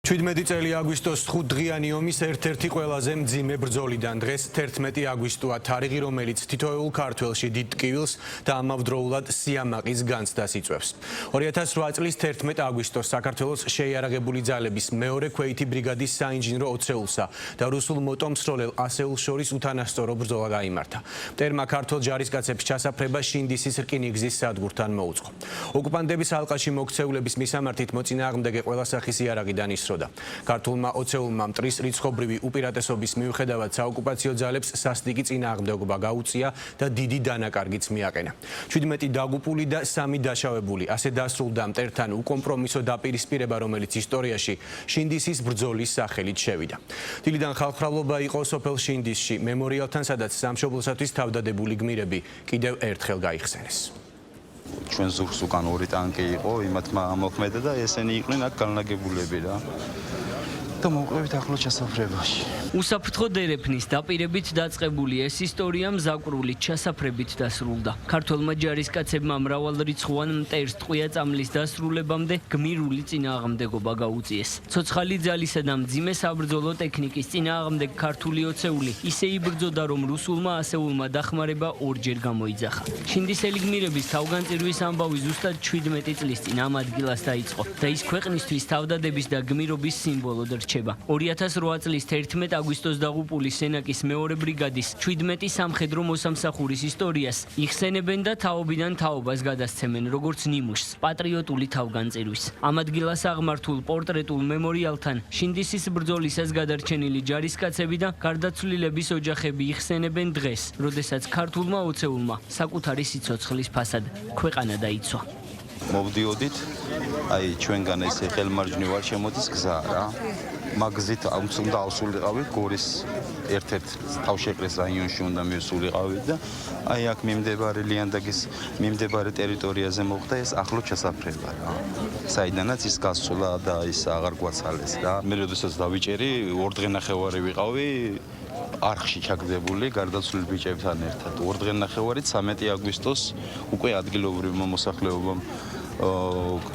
17 წელი აგვისტოს 5 დღიანი ომის ერთ-ერთი ყველაზე მძიმე ბრძოლიდან დღეს 11 აგვისტოა თარიღი, რომელიც თითოეულ ქართველში დიდ ტკივილს და ამავდროულად სიამაყის განცდას იწვევს. 2008 წლის 11 აგვისტოს საქართველოს შეიარაღებული ძალების მეორე ქვეითი ბრიგადის საინჟინრო ოცეულსა და რუსულ მოტომსროლელ ასეულს შორის უთანასწორო ბრძოლა გაიმართა. მტერმა ქართველ ჯარისკაცებს ჩასაფრება შინდისის რკინიგზის სადგურთან მოუწყო. ოკუპანტების ალყაში მოქცეულების მისამართით მოწინააღმდეგე ყველა სახის იარაღიდან ისროდა. ქართულმა ოცეულმა მტრის რიცხობრივი უპირატესობის მიუხედავად საოკუპაციო ძალებს სასტიკი წინააღმდეგობა გაუწია და დიდი დანაკარგიც მიაყენა. 17 დაღუპული და 3 დაშავებული. ასე დასრულდა მტერთან უკომპრომისო დაპირისპირება, რომელიც ისტორიაში შინდისის ბრძოლის სახელით შევიდა. დილიდან ხალხმრავლობა იყო სოფელ შინდისში, მემორიალთან, სადაც სამშობლოსათვის თავდადებული გმირები კიდევ ერთხელ გაიხსენეს. ჩვენ ზურგს უკან 2 ტანკი იყო, იმათმა ამოქმედა და ესენი იყვნენ აქ განლაგებულები რა. და მოვყევით ახლო ჩასაფრებაში. უსაფრთხო დერეფნის დაპირებით დაწყებული ეს ისტორია მზაკვრული ჩასაფრებით დასრულდა. ქართველმა ჯარისკაცებმა მრავალრიცხოვან მტერს ტყვია წამლის დასრულებამდე გმირული წინააღმდეგობა გაუწიეს. ცოცხალი ძალისა და მძიმე საბრძოლო ტექნიკის წინააღმდეგ ქართული ოცეული ისე იბრძოდა, რომ რუსულმა ასეულმა დახმარება ორჯერ გამოიძახა. შინდისელი გმირების თავგანწირვის ამბავი ზუსტად 17 წლის წინ ამ ადგილას დაიწყო და ის ქვეყნისთვის თავდადების და გმირობის სიმბოლოდ რჩება. 2008 წლის 11 აგვისტოს დაღუპული სენაკის მეორე ბრიგადის 17 სამხედრო მოსამსახურის ისტორიას იხსენებენ და თაობიდან თაობას გადასცემენ როგორც ნიმუშს, პატრიოტული თავგანწირვის. ამ ადგილას აღმართულ პორტრეტულ მემორიალთან შინდისის ბრძოლისას გადარჩენილი ჯარისკაცები და გარდაცვლილების ოჯახები იხსენებენ დღეს, როდესაც ქართულმა ოცეულმა საკუთარი სიცოცხლის ფასად ქვეყანა დაიცვა. მოვდიოდით, აი ჩვენგან ესე ხელმარჯვნივ არ შემოდის გზა რა. მაგზით უნდა ავსულიყავით გორის ერთ-ერთ თავშეკრეს რაიონში უნდა მივსულიყავით და აი აქ მიმდებარე ლიანდაგის მიმდებარე ტერიტორიაზე მოხდა ეს ახლო ჩასაფრება რა. საიდანაც ის გასულა და ის აღარ გვაცალეს რა. მე როდესაც დავიჭერი 2 დღენახევარი ვიყავი არხში ჩაგდებული გარდაცვლილ ბიჭებთან ერთად. 2 დღენახევარი 13 აგვისტოს უკვე ადგილობრივმა მოსახლეობამ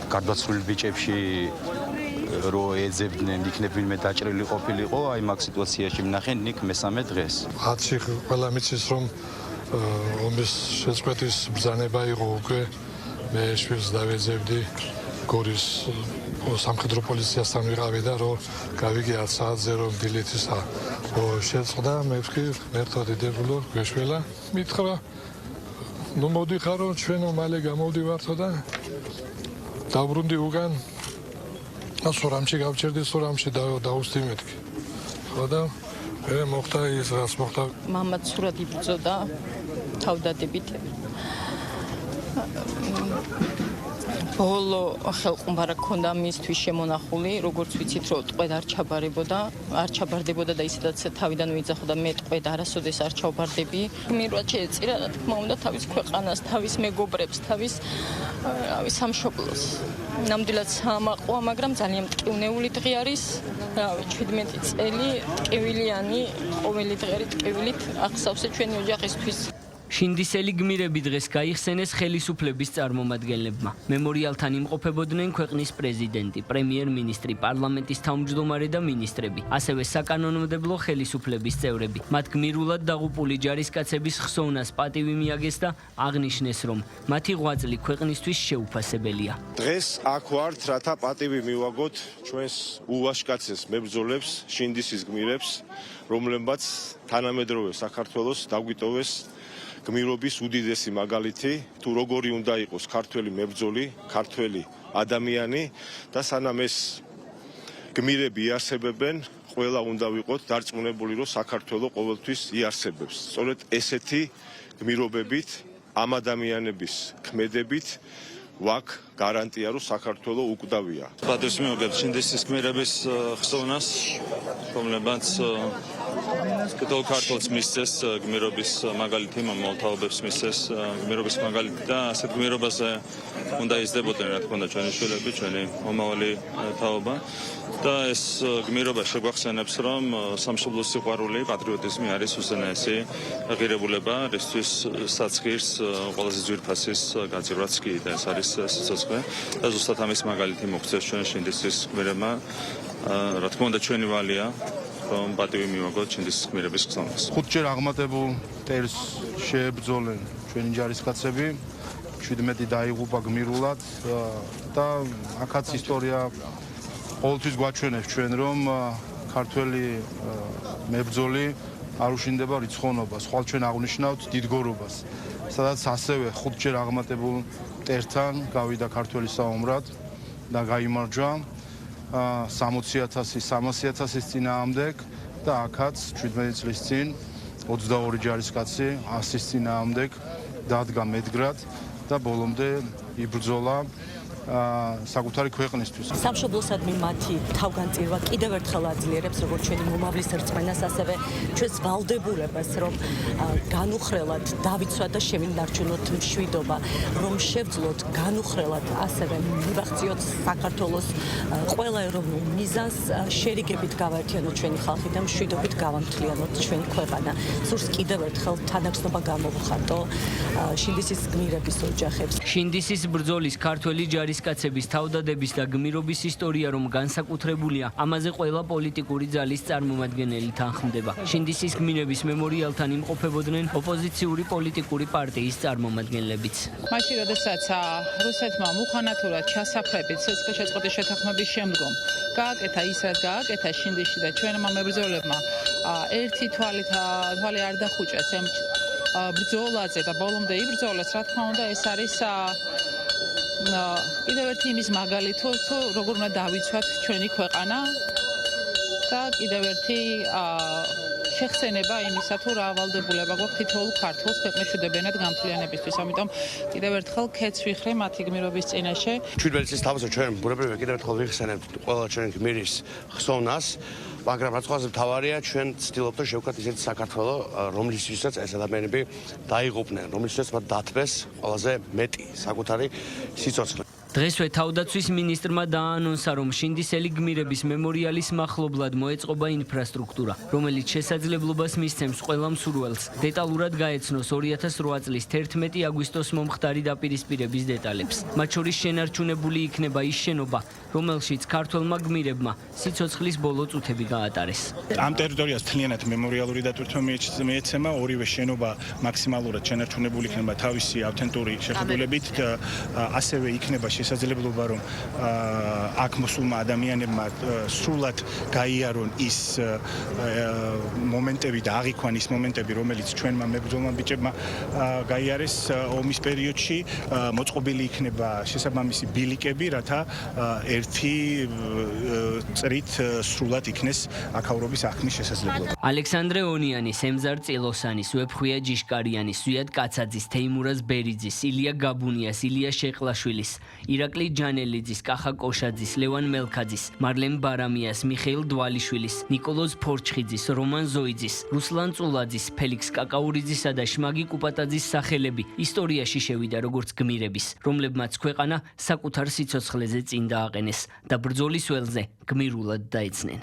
გარდაცვლილ ბიჭებში რო ეძებდნენ, იქნებ ვინმე დაჭრილი ყოფილიყო, აი მაგ სიტუაციაში ვნახე ნიკ მესამე დღეს. 10-ში ყველა მიცის რომ ომის შეწყვეტის ბრძანება იყო უკვე. მე შვილს დავეძებდი გორის სამხედრო პოლიციასთან ვიყავი და რომ გავიგე 10 საათზე რომ დილითისა შეწყდა, მე ვთქვი მერთო დიდებულო გვეშველა, მითხრა ნუ მოდიხარო ჩვენო მალე გამოვდივართო და დავრუნდი უკან. სურამში გავჩერდი, სურამში დაუსტი მეთქი. ხო და მე მოხდა ის რაც მოხდა. მამაც სურად იბრძოდა თავდადებით. ბოლო ხელყუმბარა ქონდა მისთვის შემონახული, როგორც ვიცით, რომ ტყვედ არ ჩაბარდებოდა და ისედაც თავიდან ვიძახოდა მე ტყვედ არასოდეს არ ჩავბარდები. გმირად შეეწირა, რა თქმა უნდა, თავის ქვეყანას, თავის მეგობრებს, თავის სამშობლოს. ნამდვილად საამაყოა, მაგრამ ძალიან მტკივნეული დღე არის. 17 წელი ტკივილიანი, ყოველი დღე ტკივილით ახსავსე ჩვენი ოჯახისთვის. შინდისელი გმირები დღეს გაიხსენეს ხელისუფლების წარმომადგენლებმა. მემორიალთან იმყოფებოდნენ ქვეყნის პრეზიდენტი, პრემიერ-მინისტრი, პარლამენტის თავმჯდომარე და მინისტრები, ასევე საკანონმდებლო ხელისუფლების წევრები. მათ გმირულად დაღუპული ჯარისკაცების ხსოვნას პატივი მიაგეს და აღნიშნეს, რომ მათი ღვაწლი ქვეყნისთვის შეუფასებელია. დღეს აქ ვართ, რათა პატივი მივაგოთ ჩვენს უვაშკაცეს მებრძოლებს, შინდისის გმირებს, რომლებმაც თანამედროვე საქართველოს დაგვიტოვეს გმირობის უდიდესი მაგალითი, თუ როგორი უნდა იყოს ქართველი მებრძოლი, ქართველი ადამიანი და სანამ ეს გმირები იარსებებენ, ყველა უნდა ვიყოთ დარწმუნებული, რომ საქართველო ყოველთვის იარსებებს. სწორედ ესეთი გმირობებით, ამ ადამიანების ქმედებით ვაკ გარანტია, რომ საქართველო უკდავია. პატივს მიაგებთ შინდისის გმირების ხსოვნას, რომლებმაც თითოეულ ქართველს მისცეს გმირობის მაგალითი, მომთავობებს მისცეს გმირობის მაგალითი და ასეთ გმირობაზე უნდა იზრდებოდნენ, რა თქმა უნდა, ჩვენი შვილები, ჩვენი მომავალი თაობა. და ეს გმირობა შეგვახსენებს, რომ სამშობლოს სიყვარული, პატრიოტიზმი არის უზენაესი ღირებულება, რისთვის საცხირს ყველაზე ძვირფასის გაძირვაც კი და ეს არის სიცოცხლე. და ზუსტად ამის მაგალითი მოგვცეს ჩვენ შინდისის გმირებმა. რა თქმა უნდა, ჩვენი ვალია, რომ პატივი მივაგოთ შინდისის გმირების გზავნას. 5 ჯერ აღმატებულ მტერს შეებრძოლენ ჩვენი ჯარისკაცები, 17 დაიღუპა გმირულად და აქაც ისტორია ყოველთვის გვაჩვენებს ჩვენ, რომ ქართველი მებრძოლი არ უშინდება რიცხოვნობას, ხვალ ჩვენ აღნიშნავთ დიდგორობას, სადაც ასევე 5 ჯერ აღმატებულ მტერთან გავიდა ქართველი საომრად და გაიმარჯვა 60,000, 300,000-ის წინააღმდეგ და აქაც 17 წლის წინ 22 ჯარისკაცი 100-ის წინააღმდეგ დადგა მედგრად და ბოლომდე იბრძოლა საკუთარი ქვეყნისთვის. სამშობლოსადმი მათი თავგანწირვა კიდევ ერთხელ აძლიერებს როგორც ჩვენი მომავლის რწმენას, ასევე ჩვენს ვალდებულებას, რომ განუხრელად დავიცვათ და შევინარჩუნოთ მშვიდობა, რომ შევძლოთ განუხრელად ასევე მივახციოთ საქართველოს ყველა ეროვნულ მიზანს, შერიგებით გავაერთიანოთ ჩვენი ხალხი და მშვიდობით გავამთლიანოთ ჩვენი ქვეყანა. სურს კიდევ ერთხელ თანაგზნობა გამოვხატო შინდისის გმირების ოჯახებს. შინდისის ბრძოლის ქართველი ჯარისკაცების თავდადების და გმირობის ისტორია რომ განსაკუთრებულია, ამაზე ყველა პოლიტიკური ძალის წარმომადგენელი თანხმდება. შინდისის გმირების მემორიალთან იმყოფებოდნენ ოპოზიციური პოლიტიკური პარტიის წარმომადგენლებიც. მაშინ, როდესაც რუსეთმა მუხანათურად ჩასაფრებით სისხლშეწყვეტის შეთანხმების შემდგომ გააკეთა ის, რაც გააკეთა შინდისში და ჩვენმა მებრძოლებმა ერთი თვალი არ დახუჭეს ამ ბრძოლაზე და ბოლომდე იბრძოლეს, რა თქმა უნდა, ეს არის კიდევ ერთი იმის მაგალითი, თუ როგორ უნდა დავიცვათ ჩვენი ქვეყანა და კიდევ ერთი შეხსენება იმისა, თუ რა ვალდებულება გვაქვს თითოეულ ქართველს ქვეყნის მშვიდობიანად გამთლიანებისთვის. ამიტომ კიდევ ერთხელ ქეთს ვიხრე მათი გმირობის წინაშე. 17 წლის თავზე ჩვენ ბუნებრივია კიდევ ერთხელ ვიხსენებთ ყველა ჩვენი გმირის ხსოვნას, მაგრამ რაც ყველაზე მთავარია, ჩვენ ვცდილობთ რომ შევქოთ ისეთი საქართველო, რომლისთვისაც ეს ადამიანები დაიღუპნენ, რომლისთვისაც მათ დათმეს ყველაზე მეტი საკუთარი სიცოცხლე. დღესვე თავდაცვის მინისტრმა დააანონსა, რომ შინდისელი გმირების მემორიალის მახლობლად მოეწყობა ინფრასტრუქტურა, რომელიც შესაძლებლობას მისცემს ყველა მსურველს დეტალურად გაეცნოს 2008 წლის 11 აგვისტოს მომხდარი დაპირისპირების დეტალებს. მათ შორის შენარჩუნებული იქნება ის შენობა, რომელშიც ქართველმა გმირებმა სიცოცხლის ბოლო წუთები გაატარეს. ამ ტერიტორიას თლიანად მემორიალური დატვირთვა მიეცემა, ორივე შენობა მაქსიმალურად შენარჩუნებული იქნება თავისი ავთენტური შეხედულებით, ასევე იქნება შესაძლებლობა, რომ აქ მოსულმა ადამიანებმა სრულად გაიარონ ის მომენტები და აღიქვან ის მომენტები, რომელიც ჩვენმა მებრძოლმა ბიჭებმა გაიარეს ომის პერიოდში, მოწყობილი იქნება შესაბამისი ბილიკები, რათა ერთი წრით სრულად იქნეს აქაურობის აღქმის შესაძლებლობა. ალექსანდრე ონიანის, ემზარ წილოსანის, ვეფხვია ჯიშკარიანის, ზვიად კაცაძის, თეიმურაზ ბერიძის, ილია გაბუნიას, ილია შეყლაშვილის, ირაკლი ჯანელიძის, კახა კოშაძის, ლევან მელქაძის, მარლენ ბარამიას, მიხეილ დვალიშვილის, ნიკოლოზ ფორჩხიძის, რომან ზოიძის, რუსლან წულაძის, ფელიქს კაკაურიძისა და შმაგი კუპატაძის სახელები ისტორიაში შევიდა როგორც გმირების, რომლებმაც ქვეყანა საკუთარ სიცოცხლეზე წინ დააყენეს და ბრძოლის ველზე გმირულად დაეცნენ.